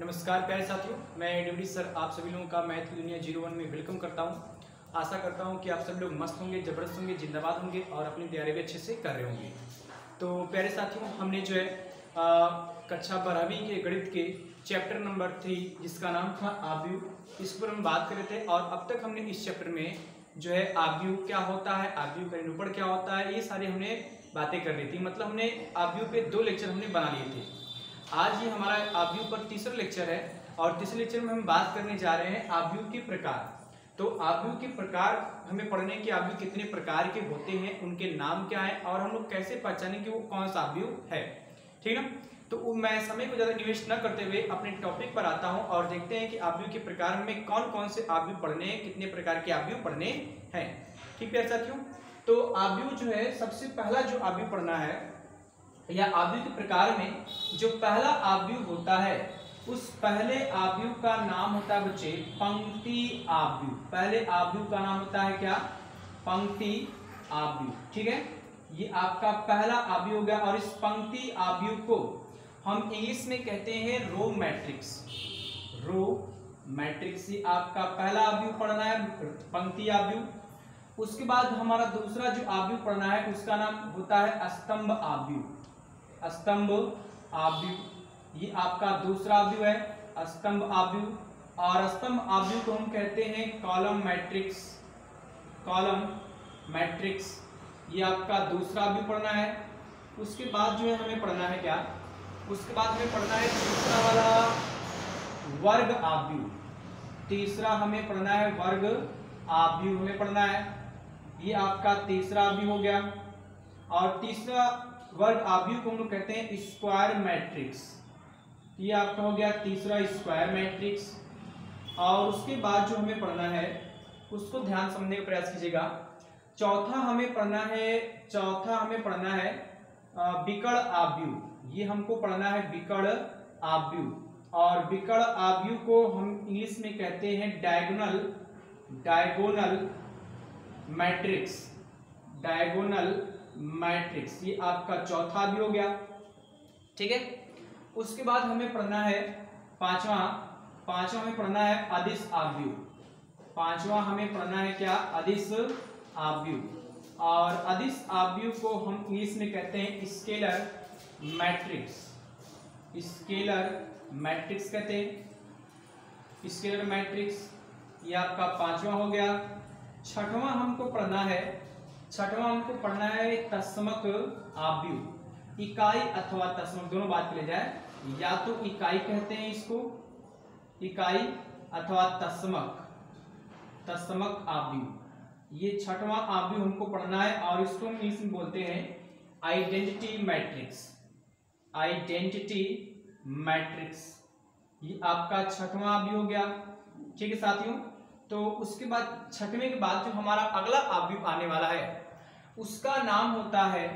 नमस्कार प्यारे साथियों, मैं डीवीडी सर आप सभी लोगों का मैथ की दुनिया 01 में वेलकम करता हूं। आशा करता हूं कि आप सब लोग मस्त होंगे, जबरदस्त होंगे, जिंदाबाद होंगे और अपनी तैयारी भी अच्छे से कर रहे होंगे। तो प्यारे साथियों, हमने जो है कक्षा 12वीं के गणित के चैप्टर नंबर 3 जिसका नाम था आव्यूह, इस पर हम बात कर रहे थे। और अब तक हमने इस चैप्टर में जो है आव्यूह क्या होता है, आव्यूह का निरूपण क्या होता है, ये सारी हमने बातें कर ली थी। मतलब हमने आव्यूह पे 2 लेक्चर हमने बना लिए थे। आज ये हमारा आव्यूह पर तीसरा लेक्चर है और तीसरे लेक्चर में हम बात करने जा रहे हैं आव्यूह के प्रकार। तो आव्यूह के प्रकार हमें पढ़ने कि आव्यूह कितने प्रकार के होते हैं, उनके नाम क्या है और हम लोग कैसे पहचाने कि वो कौन सा आव्यूह है। ठीक है ना। तो मैं समय को ज्यादा निवेश न करते हुए अपने टॉपिक पर आता हूं और देखते हैं कि आव्यूह के प्रकार में कौन कौन से आव्यूह पढ़ने हैं, कितने प्रकार के आव्यूह पढ़ने हैं। ठीक है साथियों। तो आव्यूह जो है, सबसे पहला जो आव्यूह पढ़ना है या आव्यूह के प्रकार में जो पहला आव्यूह होता है, उस पहले आव्यूह का नाम होता है बच्चे पंक्ति आव्यूह। पहले आव्यूह का नाम होता है क्या? पंक्ति आव्यूह। ठीक है, ये आपका पहला आव्यूह हो गया। और इस पंक्ति आव्यूह को हम इंग्लिश में कहते हैं रो मैट्रिक्स। रो मैट्रिक्स ही आपका पहला आव्यूह पढ़ना है, पंक्ति आव्यूह। उसके बाद हमारा दूसरा जो आव्यूह पढ़ना है उसका नाम होता है स्तंभ आव्यूह। स्तंभ आव्यूह ये आपका दूसरा आव्यूह है, स्तंभ आव्यूह। और स्तंभ आव्यूह को हम कहते हैं कॉलम मैट्रिक्स। कॉलम मैट्रिक्स ये आपका दूसरा आव्यूह पढ़ना है। उसके बाद जो है हमें पढ़ना है क्या? उसके बाद हमें पढ़ना है तीसरा वाला वर्ग आव्यूह। तीसरा हमें पढ़ना है वर्ग आव्यूह हमें पढ़ना है। ये आपका तीसरा आव्यूह हो गया। और तीसरा वर्ग आव्यूह को हम लोग कहते हैं स्क्वायर मैट्रिक्स। ये आपका हो गया तीसरा स्क्वायर मैट्रिक्स। और उसके बाद जो हमें पढ़ना है उसको ध्यान समझने का प्रयास कीजिएगा। चौथा हमें पढ़ना है विकर्ण आव्यूह। ये हमको पढ़ना है विकर्ण आव्यूह। और विकर्ण आव्यूह को हम इंग्लिश में कहते हैं डायगोनल मैट्रिक्स। डायगोनल मैट्रिक्स ये आपका चौथा भी हो गया। ठीक है। उसके बाद हमें पढ़ना है पांचवा हमें पढ़ना है अदिश आव्यूह। पांचवा हमें पढ़ना है क्या? अदिश आव्यूह। और अदिश आव्यूह को हम इंग्लिश में कहते हैं स्केलर मैट्रिक्स। स्केलर मैट्रिक्स कहते हैं, स्केलर मैट्रिक्स ये आपका पांचवा हो गया। छठवां हमको पढ़ना है तत्समक आव्यूह। इकाई अथवा तत्समक दोनों बात ले जाए, या तो इकाई कहते हैं इसको, इकाई अथवा तत्समक आव्यूह। ये छठवां आव्यूह हमको पढ़ना है। और इसको हम इंग्लिश में बोलते हैं आइडेंटिटी मैट्रिक्स। आइडेंटिटी मैट्रिक्स ये आपका छठवां आव्यूह हो गया। ठीक है साथियों। तो उसके बाद छठवें के बाद जो हमारा अगला आव्यूह आने वाला है उसका नाम होता है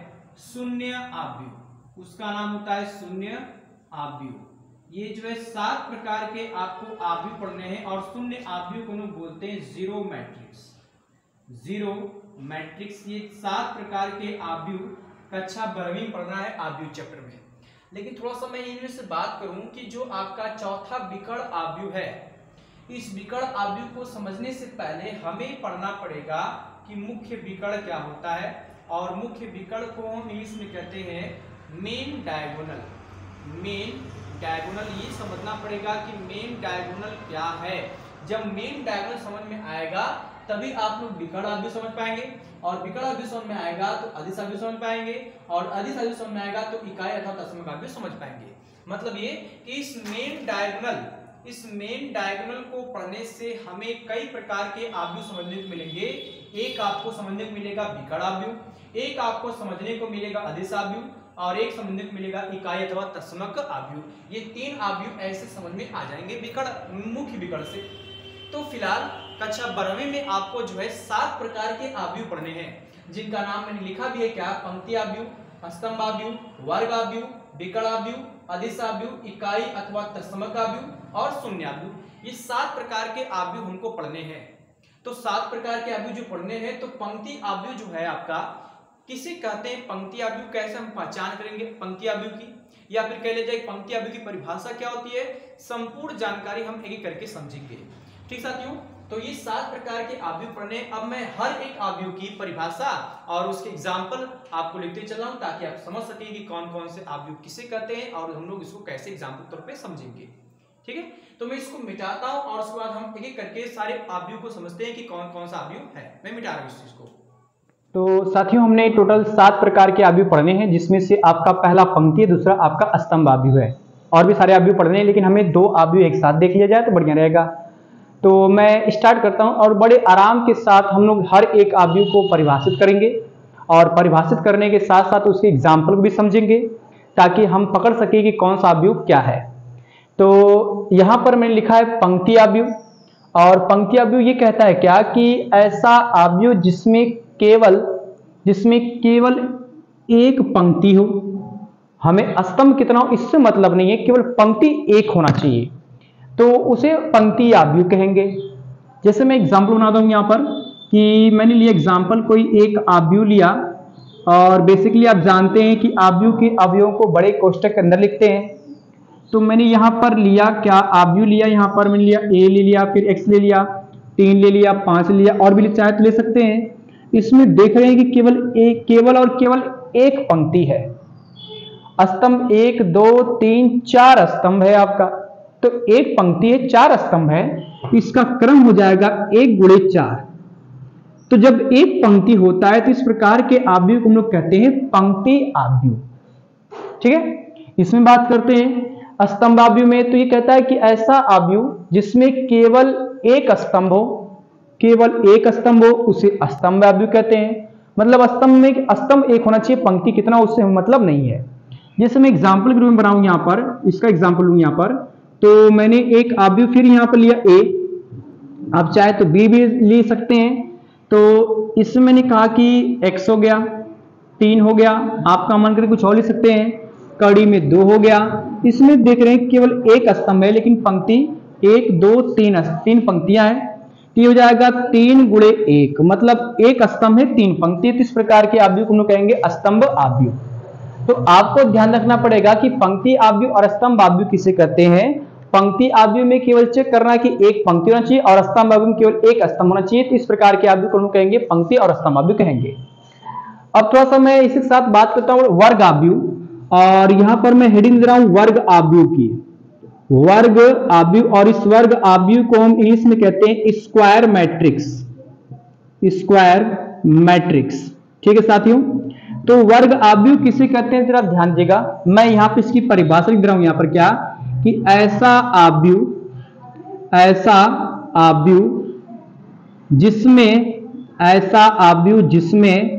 शून्य आव्यूह। उसका नाम होता है शून्य आव्यूह। ये जो है 7 प्रकार के आपको आव्यूह पढ़ने हैं। और शून्य आव्यूह को हम बोलते हैं जीरो मैट्रिक्स। जीरो मैट्रिक्स ये 7 प्रकार के आव्यूह कक्षा 12वीं पढ़ना है आव्यूह चैप्टर में। लेकिन थोड़ा सा मैं इनमें से बात करूं कि जो आपका चौथा विकर्ण आव्यूह है, इस विकर्ण आव्यूह को समझने से पहले हमें पढ़ना पड़ेगा कि मुख्य विकर्ण क्या होता है। और मुख्य विकर्ण को हम इंग्लिश में कहते हैं मेन डायगोनल। मेन डायगोनल ये समझना पड़ेगा कि मेन डायगोनल क्या है। जब मेन डायगोनल समझ में आएगा तभी आप लोग विकर्ण आव्यूह समझ पाएंगे। और विकर्ण आव्यूह समझ में आएगा तो अदिश आव्यूह समझ पाएंगे। और अदिश आव्यूह समझ में आएगा तो इकाई अथवा तत्समक आव्यूह समझ पाएंगे। मतलब ये कि इस मेन डायगोनल को पढ़ने से हमें कई प्रकार के आव्यूह समझने को मिलेंगे। एक आपको समझने को मिलेगा विकर्ण आव्यूह, एक आपको समझने को मिलेगा अदिश आव्यूह और एक समझने को मिलेगा इकाई अथवा तत्समक आव्यूह। ये 3 आव्यूह ऐसे समझ में आ जाएंगे मुख्य विकर्ण से। तो फिलहाल कक्षा 12वीं में आपको जो है 7 प्रकार के आव्यूह पढ़ने हैं, जिनका नाम मैंने लिखा भी है क्या? पंक्ति आव्यूह, स्तंभ आव्यूह, वर्ग आव्यूह, विकर्ण आव्यूह, अदिश आव्यूह, इकाई अथवा तत्समक आव्यूह और शून्य आव्यूह। ये 7 प्रकार के आव्यूह हमको पढ़ने हैं। तो 7 प्रकार के आव्यूह जो पढ़ने हैं, तो पंक्ति आव्यूह जो है आपका किसे कहते हैं पंक्ति आव्यूह, कैसे हम पहचान करेंगे पंक्ति आव्यूह की, या फिर कह लिया जाए पंक्ति आव्यूह की परिभाषा क्या होती है, संपूर्ण जानकारी हम एक एक करके समझेंगे। ठीक साथियों, तो ये 7 प्रकार के आव्यूह पढ़ने। अब मैं हर एक आव्यूह की परिभाषा और उसके एग्जाम्पल आपको लिखते चला हूं ताकि आप समझ सके कि कौन कौन से आव्यूह किसे कहते हैं और हम लोग इसको कैसे एग्जाम्पल तौर पे समझेंगे। ठीक है, तो मैं इसको मिटाता हूं और उसके बाद हम एक एक करके सारे आव्यूह को समझते हैं कि कौन कौन सा आव्यूह है। मैं मिटा रहा हूं इस चीज को। तो साथियों, हमने टोटल 7 प्रकार के आव्यूह पढ़ने हैं, जिसमें से आपका पहला पंक्ति है, दूसरा आपका स्तंभ आव्यूह है। और भी सारे आव्यूह पढ़ने हैं, लेकिन हमें 2 आव्यूह एक साथ देख लिया जाए तो बढ़िया रहेगा। तो मैं स्टार्ट करता हूं और बड़े आराम के साथ हम लोग हर एक आव्यूह को परिभाषित करेंगे और परिभाषित करने के साथ साथ उसके एग्जाम्पल को भी समझेंगे ताकि हम पकड़ सके कि कौन सा आव्यूह क्या है। तो यहां पर मैंने लिखा है पंक्ति आव्यूह, और पंक्ति आव्यूह ये कहता है क्या कि ऐसा आव्यूह जिसमें केवल एक पंक्ति हो। हमें स्तंभ कितना हो इससे मतलब नहीं है, केवल पंक्ति एक होना चाहिए, तो उसे पंक्ति आव्यूह कहेंगे। जैसे मैं एग्जाम्पल बनाता हूं यहां पर कि मैंने लिया एग्जाम्पल, कोई एक आव्यूह लिया और बेसिकली आप जानते हैं कि आव्यूह के अवयवों को बड़े कोष्ठक के अंदर लिखते हैं। तो मैंने यहां पर लिया क्या, आव्यूह लिया, यहां पर मैंने लिया a ले लिया, फिर x ले लिया, 3 ले लिया, 5 ले लिया, और भी चाहे तो ले सकते हैं। इसमें देख रहे हैं कि केवल एक पंक्ति है। स्तंभ 1 2 3 4 स्तंभ है आपका, तो एक पंक्ति है, 4 स्तंभ है, इसका क्रम हो जाएगा 1 गुणे 4। तो जब एक पंक्ति होता है तो इस प्रकार के आव्यूह को हम लोग कहते हैं पंक्ति आव्यूह। ठीक है, इसमें बात करते हैं स्तंभ आव्यूह में। तो ये कहता है कि ऐसा आव्यूह जिसमें केवल एक स्तंभ हो, उसे स्तंभ आव्यूह कहते हैं। मतलब स्तंभ एक होना चाहिए, पंक्ति कितना उससे मतलब नहीं है। जैसे मैं एग्जाम्पल के रूप में बनाऊं यहां पर, इसका एग्जाम्पल लूं यहां पर, तो मैंने एक आव्यूह फिर यहां पर लिया a, आप चाहे तो b भी ले सकते हैं। तो इसमें मैंने कहा कि x हो गया, 3 हो गया, आपका मन करे कुछ और ले सकते हैं, कड़ी में 2 हो गया। इसमें देख रहे हैं केवल एक स्तंभ है, लेकिन पंक्ति 1 2 3 पंक्तियां हैं, तो ये हो जाएगा 3 गुणे 1, मतलब एक स्तंभ है 3 पंक्ति। तो इस प्रकार के आव्यूह को हम लोग कहेंगे स्तंभ आव्यूह। तो आपको ध्यान रखना पड़ेगा कि पंक्ति आव्यूह और स्तंभ आव्यूह किसे कहते हैं। पंक्ति आव्यूह में केवल चेक करना है कि एक पंक्ति होना चाहिए और स्तंभ आव्यूह में केवल एक स्तंभ होना चाहिए। तो इस प्रकार के आव्यूह को हम कहेंगे पंक्ति और स्तंभ आव्यूह कहेंगे। अब थोड़ा सा मैं इसी के साथ बात करता हूं वर्ग आव्यूह, और यहां पर मैं हेडिंग दे रहा हूं वर्ग आव्यूह की, वर्ग आव्यूह। और इस वर्ग आव्यूह को हम इंग्लिश में कहते हैं स्क्वायर मैट्रिक्स। ठीक है साथियों, तो वर्ग आव्यूह किसे कहते हैं जरा ध्यान दीजिएगा। मैं यहां पे इसकी परिभाषा लिख रहा हूं यहां पर क्या, कि ऐसा आव्यूह जिसमें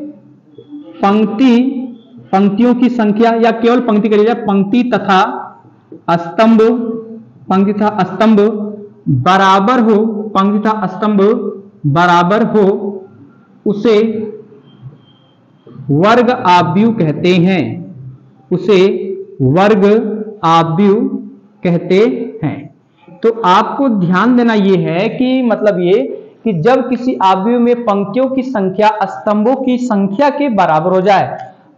पंक्तियों की संख्या, या केवल पंक्ति करिए, पंक्ति तथा स्तंभ बराबर हो, उसे वर्ग आव्यूह कहते हैं। तो आपको ध्यान देना यह है कि मतलब ये कि जब किसी आव्यूह में पंक्तियों की संख्या स्तंभों की संख्या के बराबर हो जाए,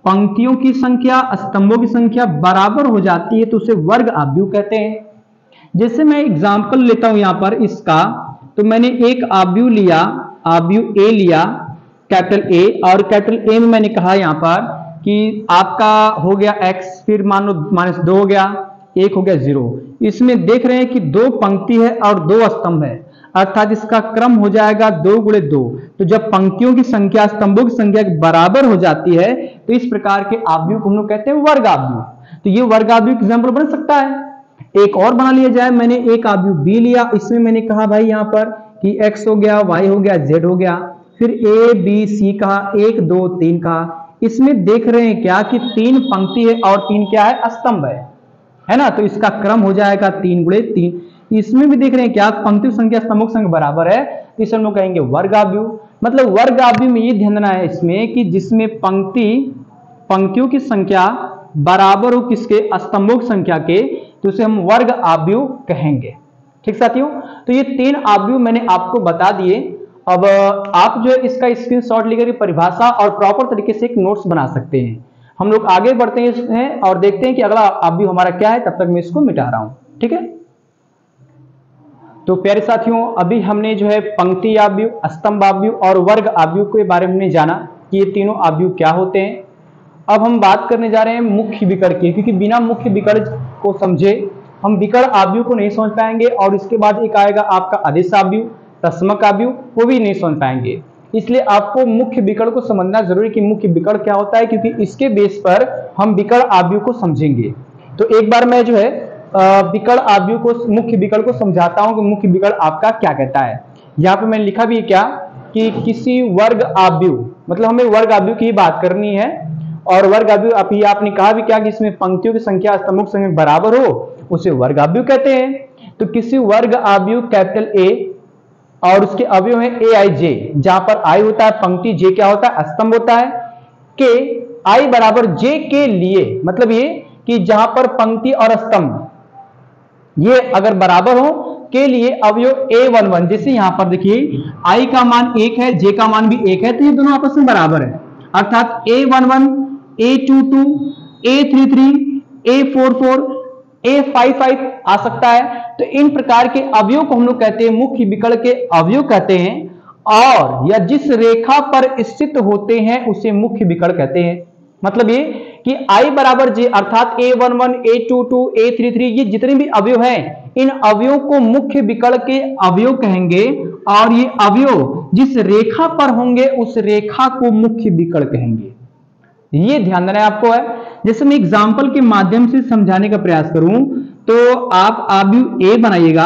पंक्तियों की संख्या स्तंभों की संख्या बराबर हो जाती है, तो उसे वर्ग आव्यूह कहते हैं। जैसे मैं एग्जाम्पल लेता हूं यहां पर इसका, तो मैंने एक आव्यूह लिया, आव्यूह ए लिया, कैपिटल ए, और कैपिटल ए में मैंने कहा यहां पर कि आपका हो गया x, फिर मान लो -2 हो गया, 1 हो गया 0। इसमें देख रहे हैं कि 2 पंक्ति है और 2 स्तंभ है, अर्थात इसका क्रम हो जाएगा 2 गुणे 2। तो जब पंक्तियों की संख्या स्तंभों की संख्या के बराबर हो जाती है, तो इस प्रकार के आव्यूह को हम लोग कहते हैं वर्ग आव्यूह। तो ये वर्ग आव्यूह एग्जाम्पल बन सकता है। एक और बना लिया जाए, मैंने एक आव्यूह बी लिया, इसमें मैंने कहा भाई यहां पर कि x हो गया, y हो गया, z हो गया, फिर a b c कहा, 1 2 3 कहा। इसमें देख रहे हैं क्या कि 3 पंक्ति है और 3 क्या है, स्तंभ है ना। तो इसका क्रम हो जाएगा 3 गुणे 3। इसमें भी देख रहे हैं क्या पंक्ति संख्या स्तंभों की संख्या बराबर है, तो इसे हम लोग कहेंगे वर्ग आव्यूह। मतलब वर्ग आव्यूह में ये ध्यान देना है इसमें कि जिसमें पंक्तियों की संख्या बराबर हो किसके, स्तंभों की संख्या के, तो उसे हम वर्ग आव्यूह कहेंगे। ठीक साथियों, तो ये 3 आव्यूह मैंने आपको बता दिए। अब आप जो है इसका स्क्रीनशॉट लेकर परिभाषा और प्रॉपर तरीके से एक नोट्स बना सकते हैं। हम लोग आगे बढ़ते हैं और देखते हैं कि अगला आव्यूह हमारा क्या है। तब तक मैं इसको मिटा रहा हूं, ठीक है। तो प्यारे साथियों, अभी हमने जो है पंक्ति आव्यूह, स्तंभ आव्यूह और वर्ग आव्यूह के बारे में जाना कि ये तीनों आव्यूह क्या होते हैं। अब हम बात करने जा रहे हैं मुख्य विकर्ण की, क्योंकि बिना मुख्य विकर्ण को समझे हम विकर्ण आव्यूह को नहीं समझ पाएंगे। और इसके बाद एक आएगा आपका अदिश आव्यूह, तत्समक आव्यूह, वो भी नहीं समझ पाएंगे। इसलिए आपको मुख्य विकर्ण को समझना जरूरी कि मुख्य विकर्ण क्या होता है, क्योंकि इसके बेस पर हम विकर्ण आव्यूह को समझेंगे। तो एक बार मैं जो है विकर्ण आव्यूह को, मुख्य विकर्ण को समझाता हूं कि मुख्य विकर्ण आपका क्या कहता है। यहाँ पे मैंने लिखा भी है क्या कि किसी वर्ग आव्यूह, मतलब हमें वर्ग आव्यूह की बात करनी है। और वर्ग आव्यूह अभी आपने कहा भी क्या कि इसमें पंक्तियों की संख्या स्तंभों की संख्या बराबर हो, उसे वर्ग आव्यूह कहते हैं। तो किसी वर्ग आव्यूह कैपिटल ए और उसके अवयव है ए आई जे, जहां पर आई होता है पंक्ति, जे क्या होता है स्तंभ होता है, के आई बराबर जे के लिए, मतलब ये कि जहां पर पंक्ति और स्तंभ ये अगर बराबर हो के लिए अवयव A11, जैसे यहां पर देखिए आई का मान 1 है, जे का मान भी 1 है, तो ये दोनों आपस में बराबर है। अर्थात A11, A22, A33, A44, A55 आ सकता है। तो इन प्रकार के अवयव को हम लोग कहते हैं मुख्य विकर्ण के अवयव कहते हैं, और या जिस रेखा पर स्थित होते हैं उसे मुख्य विकर्ण कहते हैं। मतलब ये कि I बराबर जे अर्थात A11, A22, A33 ये जितने भी अवयव हैं, इन अवयवों को मुख्य विकर्ण के अवयव कहेंगे। और ये अवयव जिस रेखा पर होंगे उस रेखा को मुख्य विकर्ण कहेंगे। ये ध्यान देना है आपको है। जैसे मैं एग्जाम्पल के माध्यम से समझाने का प्रयास करूं तो आप आव्यूह ए बनाइएगा,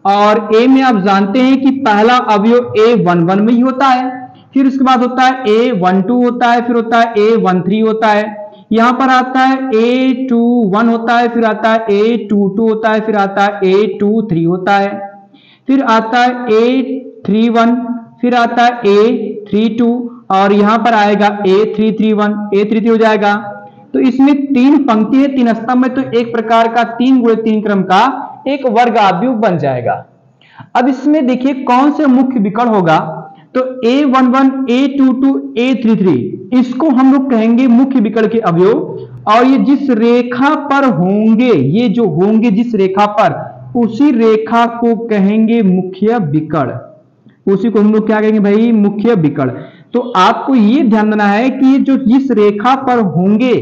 और ए में आप जानते हैं कि पहला अवयव A11 में ही होता है, फिर उसके बाद होता है A12 होता है, फिर होता है A13 होता है, यहां पर आता है A21 होता है, फिर आता है A22 होता है, फिर आता है A23 होता है, फिर आता है A31, फिर आता है A32 और यहां पर आएगा A331, A33 हो जाएगा। तो इसमें 3 पंक्ति है, 3 स्तंभ है, तो एक प्रकार का 3 गुणे 3 क्रम का एक वर्ग आव्यूह बन जाएगा। अब इसमें देखिए कौन से मुख्य विकर्ण होगा, तो A11, A22, A33 इसको हम लोग कहेंगे मुख्य विकर्ण के अवयव, और ये जिस रेखा पर होंगे, ये जो होंगे जिस रेखा पर, उसी रेखा को कहेंगे मुख्य विकर्ण। उसी को हम लोग क्या कहेंगे भाई, मुख्य विकर्ण। तो आपको ये ध्यान देना है कि ये जो जिस रेखा पर होंगे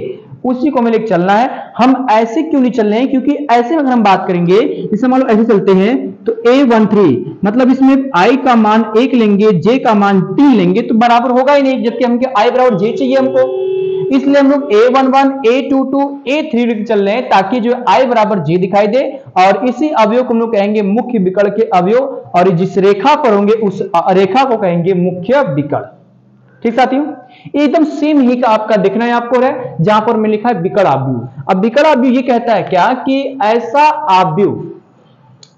उसी को हमें लेकर चलना है। हम ऐसे क्यों नहीं चल रहे हैं, क्योंकि ऐसे अगर हम बात करेंगे, जैसे मान लो ऐसे चलते हैं तो A13 मतलब इसमें I का मान 1 लेंगे, J का मान 3 लेंगे तो बराबर होगा ही नहीं, जबकि हमको I बराबर J चाहिए हमको। इसलिए हम लोग A11, A22, A3 चल रहे हैं ताकि जो I बराबर J दिखाई दे, और इसी अवयव को हम लोग कहेंगे मुख्य विकर्ण के अवयव, और जिस रेखा पर होंगे उस रेखा को कहेंगे मुख्य विकर्ण। ठीक साथियों, एकदम सेम ही का आपका देखना है आपको है, जहां पर मैं लिखा है विकर्ण आव्यूह। अब विकर्ण आव्यूह ये कहता है क्या कि ऐसा आव्यूह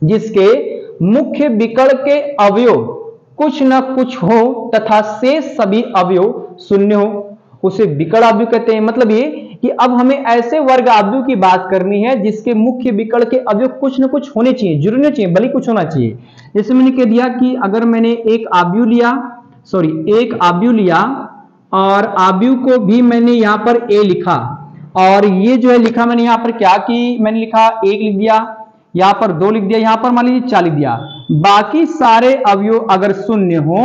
जिसके मुख्य विकर्ण के अवयव कुछ न कुछ हो तथा शेष सभी अवयव शून्य हो, उसे विकर्ण आव्यूह कहते हैं। मतलब ये कि अब हमें ऐसे वर्ग आव्यूह की बात करनी है जिसके मुख्य विकर्ण के अवयव कुछ न कुछ होने चाहिए, जरूरी नहीं चाहिए बल्कि कुछ होना चाहिए। जैसे मैंने कह दिया कि अगर मैंने एक आव्यूह लिया और आव्यूह को भी मैंने यहां पर A लिखा, और ये जो है लिखा मैंने यहां पर क्या कि मैंने लिखा 1 लिख दिया, यहां पर 2 लिख दिया, यहां पर मान लीजिए 4 लिख दिया। बाकी सारे अवयव अगर शून्य हो,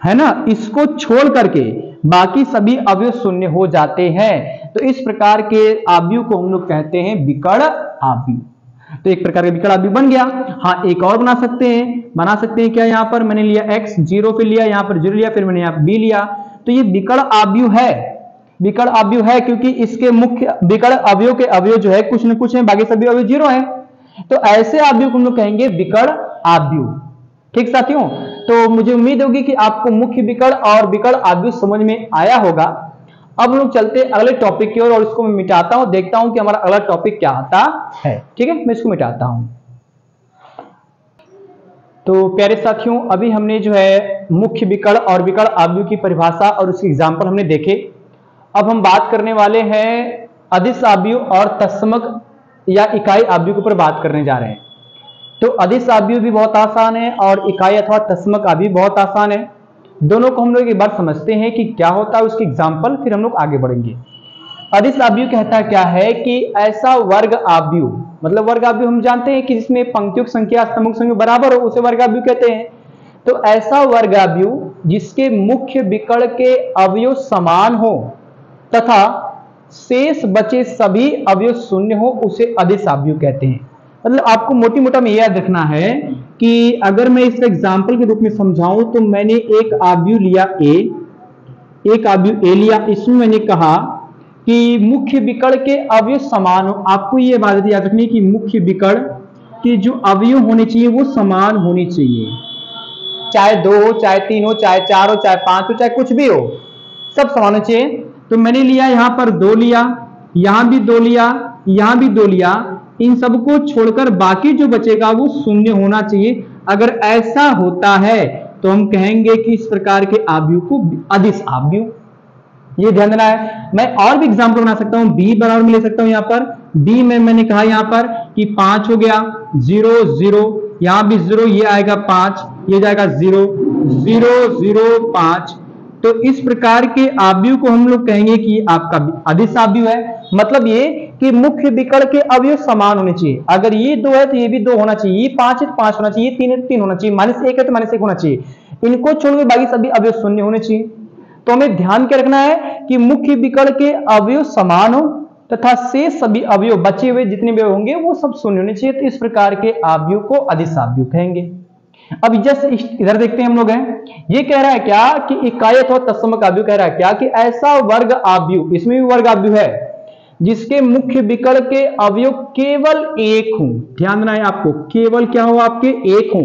है ना, इसको छोड़ करके बाकी सभी अवयव शून्य हो जाते हैं। तो इस प्रकार के आव्यूह को हम लोग कहते हैं विकर्ण आव्यूह। तो एक प्रकार का विकर्ण आव्यूह बन गया। हाँ, एक और बना सकते हैं क्या, यहां पर मैंने लिया x 0 पे लिया, यहां पर 0 लिया, फिर मैंने यहां b लिया, तो ये विकर्ण आव्यूह है। विकर्ण आव्यूह है क्योंकि इसके मुख्य विकर्ण अवयव के अवयव जो है कुछ न कुछ है, बाकी सभी अवयव 0 है। तो ऐसे आव्यूह को हम लोग कहेंगे विकर्ण आव्यूह। ठीक साथियों, तो मुझे उम्मीद होगी कि आपको मुख्य विकर्ण और विकर्ण आव्यूह समझ में आया होगा। अब हम लोग चलते हैं अगले टॉपिक की ओर, और इसको मैं मिटाता हूं, देखता हूं कि हमारा अगला टॉपिक क्या आता है। ठीक है, मैं इसको मिटाता हूं। तो प्यारे साथियों, अभी हमने जो है मुख्य विकर्ण और विकर्ण आव्यूह की परिभाषा और उसके एग्जाम्पल हमने देखे। अब हम बात करने वाले हैं अदिश आव्यूह और तत्समक या इकाई आव्यूह के ऊपर बात करने जा रहे हैं। तो अदिश अवयव भी बहुत आसान है और इकाई अथवा तस्मक अवयव भी बहुत आसान है। दोनों को हम लोग एक बार समझते हैं कि क्या होता है उसकी एग्जाम्पल, फिर हम लोग आगे बढ़ेंगे। अदिश अवयव कहता क्या है कि ऐसा वर्ग अवयव, मतलब वर्ग अवयव हम जानते हैं कि जिसमें पंक्तियों की संख्या स्तंभों की संख्या बराबर हो उसे वर्ग अवयव कहते हैं। तो ऐसा वर्ग अवयव जिसके मुख्य विकर्ण के अवयव समान हो तथा शेष बचे सभी अवयव शून्य हो उसे अदिश अवयव कहते हैं। मतलब आपको मोटी मोटा में याद रखना है कि अगर मैं इस एग्जाम्पल के रूप में समझाऊं तो मैंने एक अवयव लिया ए, एक अवयव ए लिया, इसमें मैंने कहा कि मुख्य विकर्ण के अवयव समान हो। आपको यह बात याद रखनी कि मुख्य विकर्ण के जो अवयव होने चाहिए वो समान होने चाहिए, चाहे 2 हो, चाहे 3 हो, चाहे 4 हो, चाहे 5 हो, चाहे कुछ भी हो, सब समान होने चाहिए। तो मैंने लिया यहां पर 2 लिया, यहां भी 2 लिया, यहां भी 2 लिया, इन सबको छोड़कर बाकी जो बचेगा वो शून्य होना चाहिए। अगर ऐसा होता है तो हम कहेंगे कि इस प्रकार के अवयव को अदिश अवयव। ये ध्यान देना है। मैं और भी एग्जांपल बना सकता हूं, बी बराबर में ले सकता हूं। यहां पर बी में मैंने कहा यहां पर कि 5 हो गया, 0 0, यहां भी 0, ये आएगा 5, ये जाएगा 0 0 0 5। तो इस प्रकार के अवयव को हम लोग कहेंगे कि आपका अदिश अवयव है। मतलब ये कि मुख्य विकर्ण के अवयव समान होने चाहिए। अगर ये 2 है तो ये भी 2 होना चाहिए, ये 5 है तो 5 होना चाहिए, 3 है तो 3 होना चाहिए, -1 है तो -1 होना चाहिए। इनको छोड़कर बाकी सभी अवयव शून्य होने चाहिए। तो हमें ध्यान क्या रखना है कि मुख्य विकर्ण के अवयव समान हो तथा शेष सभी अवयव बचे हुए जितने भी होंगे वो सब शून्य होने चाहिए। तो इस प्रकार के अवयव को अदिश अवयव कहेंगे। अब जस्ट इधर देखते हैं हम लोग हैं, ये कह रहा है क्या कि इकाई अथवा तत्समक अवयव कह रहा है क्या कि ऐसा वर्ग अवयव, इसमें भी वर्ग अवयव है, जिसके मुख्य विकर्ण के अवयव केवल एक हो। ध्यान देना है आपको, केवल क्या हो आपके एक हो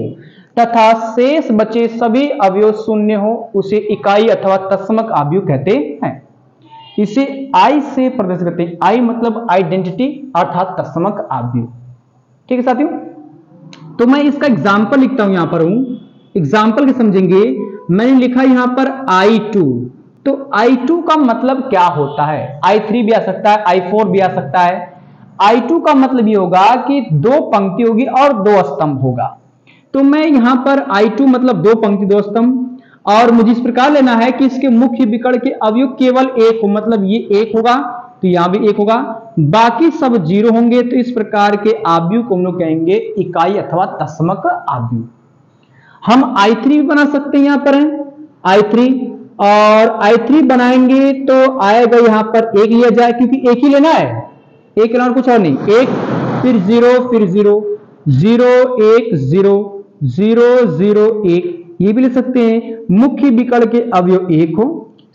तथा शेष बचे सभी अवयव शून्य हो उसे इकाई अथवा तत्समक अवयव कहते हैं। इसे आई से प्रदर्शित करते हैं। आई मतलब आइडेंटिटी अर्थात तत्समक अवयव। ठीक है साथियों, तो मैं इसका एग्जाम्पल लिखता हूं, यहां पर हूं, एग्जाम्पल के समझेंगे। मैंने लिखा यहां पर I2, तो I2 का मतलब क्या होता है? I3 भी आ सकता है, I4 भी आ सकता है। I2 का मतलब ये होगा कि 2 पंक्ति होगी और 2 स्तंभ होगा। तो मैं यहां पर I2 मतलब 2 पंक्ति 2 स्तंभ, और मुझे इस प्रकार लेना है कि इसके मुख्य विकर्ण के अवयव केवल एक हो, मतलब ये 1 होगा तो यहां भी 1 होगा, बाकी सब 0 होंगे। तो इस प्रकार के अवयव को हम लोग कहेंगे इकाई अथवा तत्समक अवयव। हम I3 भी बना सकते हैं, यहां पर है I3, और I3 बनाएंगे तो आएगा यहां पर 1 लिया जाए क्योंकि 1 ही लेना है, 1 लेना कुछ और नहीं, 1 फिर 0 फिर 0 0 1 0 0 0 1, ये भी ले सकते हैं। मुख्य विकर्ण के अवयव 1 हो,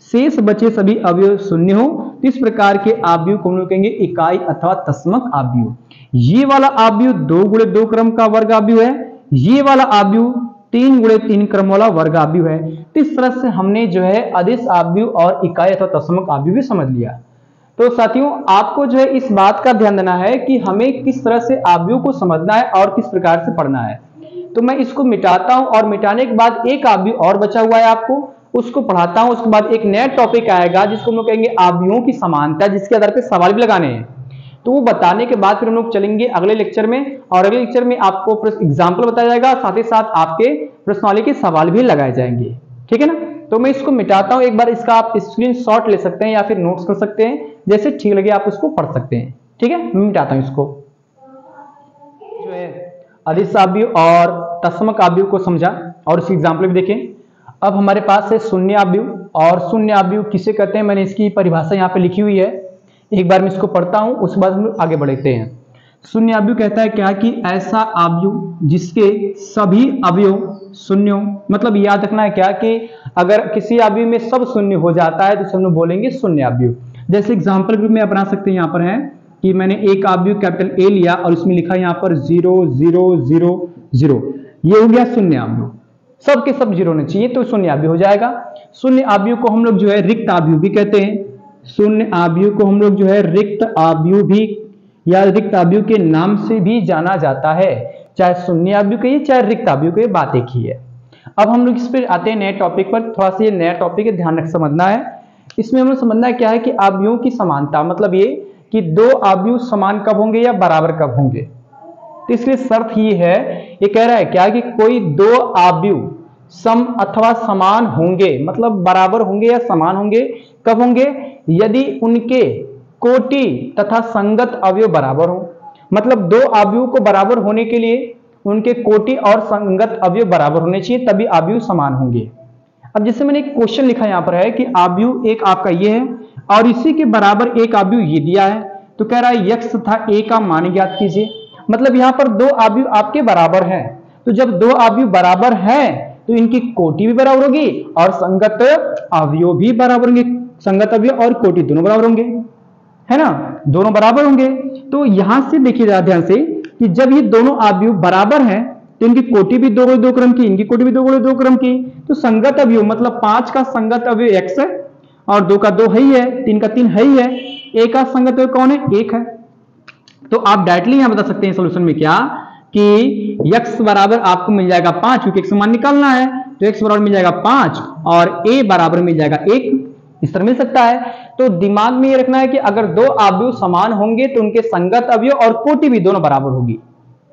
शेष बचे सभी अवयव शून्य हो। तो इस प्रकार के अवयव को हम लोग कहेंगे इकाई अथवा तत्समक अवयव। ये वाला अवयव 2 गुणे 2 क्रम का वर्ग अवयव है, ये वाला अवयव 3 गुणे 3 क्रम वाला वर्ग अवयव है। तो इस तरह से हमने जो है अदिश अवयव और इकाई अथवा तत्समक अवयव भी समझ लिया। तो साथियों आपको जो है इस बात का ध्यान देना है कि हमें किस तरह से अवयव को समझना है और किस प्रकार से पढ़ना है। तो मैं इसको मिटाता हूं और मिटाने के बाद एक अवयव और बचा हुआ है, आपको उसको पढ़ाता हूं। उसके बाद एक नया टॉपिक आएगा जिसको हम लोग कहेंगे अवयवों की समानता, जिसके आधार पर सवाल भी लगाने हैं। तो वो बताने के बाद फिर हम लोग चलेंगे अगले लेक्चर में, और अगले लेक्चर में आपको एग्जाम्पल बताया जाएगा, साथ ही साथ आपके प्रश्नावली के सवाल भी लगाए जाएंगे। ठीक है ना। तो मैं इसको मिटाता हूं, एक बार इसका आप स्क्रीनशॉट ले सकते हैं या फिर नोट्स कर सकते हैं, जैसे ठीक लगे आप उसको पढ़ सकते हैं। ठीक है, मैं मिटाता हूं इसको। जो है अदिश अवयव और तत्समक अवयव को समझा और इसकी एग्जाम्पल भी देखें। अब हमारे पास है शून्य अवयव, और शून्य अवयव किसे कहते हैं मैंने इसकी परिभाषा यहाँ पे लिखी हुई है, एक बार मैं इसको पढ़ता हूं, उसके बाद हम आगे बढ़ते हैं। शून्य अवयव कहता है क्या कि ऐसा अवयव जिसके सभी अवयव शून्य हो। मतलब याद रखना है क्या कि अगर किसी अवयव में सब शून्य हो जाता है तो हम लोग बोलेंगे शून्य अवयव। जैसे एग्जाम्पल के रूप में आप बना सकते हैं, यहाँ पर है कि मैंने एक अवयव कैपिटल ए लिया और उसमें लिखा यहाँ पर 0 0 0 0, ये हो गया शून्य अवयव, सबके सब 0 होने चाहिए तो शून्य अवयव हो जाएगा। शून्य अवयव को हम लोग जो है रिक्त अवयव भी कहते हैं। शून्य अवयव को हम लोग जो है रिक्त अवयव भी या रिक्त अवयव के नाम से भी जाना जाता है, चाहे शून्य अवयव कहिए चाहे रिक्त अवयव कहिए, बात एक ही है। अब हम लोग इस पर आते हैं नए टॉपिक पर। थोड़ा सा ये नया टॉपिक है, ध्यान रख समझना है। इसमें हमें समझना है क्या है कि अवयवों की समानता, मतलब ये कि 2 अवयव समान कब होंगे या बराबर कब होंगे। तो इसलिए शर्त ये है, ये कह रहा है क्या कि कोई दो अवयव सम अथवा समान होंगे, मतलब बराबर होंगे या समान होंगे। कब होंगे? यदि उनके कोटि तथा संगत अवयव बराबर हो। मतलब दो अवयव को बराबर होने के लिए उनके कोटि और संगत अवयव बराबर होने चाहिए, तभी अवयव समान होंगे। अब जैसे मैंने एक क्वेश्चन लिखा यहां पर है कि अवयव एक आपका ये है और इसी के बराबर एक अवयव ये दिया है, तो कह रहा है यक्स तथा ए का मान ज्ञात कीजिए। मतलब यहां पर दो अवयव आपके बराबर हैं, तो जब दो अवयव बराबर हैं तो इनकी कोटि भी बराबर होगी और संगत अवयव भी बराबर होंगे। संगत अवयव और कोटि दोनों बराबर होंगे, है ना, दोनों बराबर होंगे। तो यहां से देखिए ध्यान से कि जब ये दोनों अवयव बराबर हैं तो इनकी कोटि भी दो क्रम की, इनकी कोटि भी दो क्रम की। तो संगत अवयव मतलब 5 का संगत अवयव x है और 2 का 2 है ही है, 3 का 3 है ही है, a का संगत अवयव कौन है? 1 है। तो आप डायरेक्टली यहां बता सकते हैं सोल्यूशन में क्या कि x बराबर आपको मिल जाएगा 5, क्योंकि x मान निकालना है, तो x बराबर मिल जाएगा 5 और a बराबर मिल जाएगा 1। इस तरह मिल सकता है। तो दिमाग में ये रखना है कि अगर दो अवयव समान होंगे तो उनके संगत अवयव और कोटि भी दोनों बराबर होगी।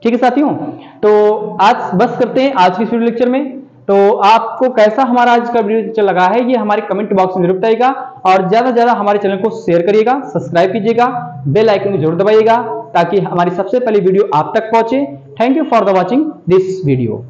ठीक है साथियों, तो आज बस करते हैं आज की वीडियो लेक्चर में। तो आपको कैसा हमारा आज का वीडियो लेक्चर लगा है ये हमारे कमेंट बॉक्स में जरूर बताइएगा और ज्यादा से ज्यादा हमारे चैनल को शेयर करिएगा, सब्सक्राइब कीजिएगा, बेल आइकन को जरूर दबाइएगा ताकि हमारी सबसे पहली वीडियो आप तक पहुंचे। Thank you for the watching this video.